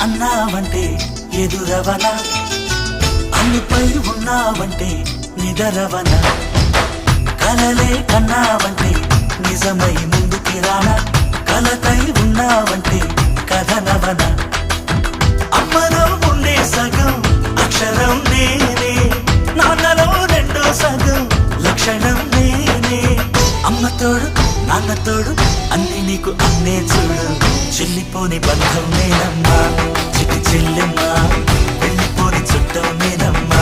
అన్నావంటే ఎదురవన, అన్నిపై ఉన్నావంటే నిదరవన, కలలే కన్నావంటే నిజమై ముందుకి రానా, కలతై ఉన్నావంటే కథనవన. అమ్మలో ఉండే సగం అక్షరం నేనే, నాన్నలో రెండో సగం లక్షణం నేనే. అమ్మ తోడు నాన్న తోడు అన్ని నీకు అన్నే చూడు, చెల్లిపోని బంధం నేనమ్మా, చిటి చెల్లెమ్మా, వెళ్ళిపోని చుట్టం నేనమ్మా.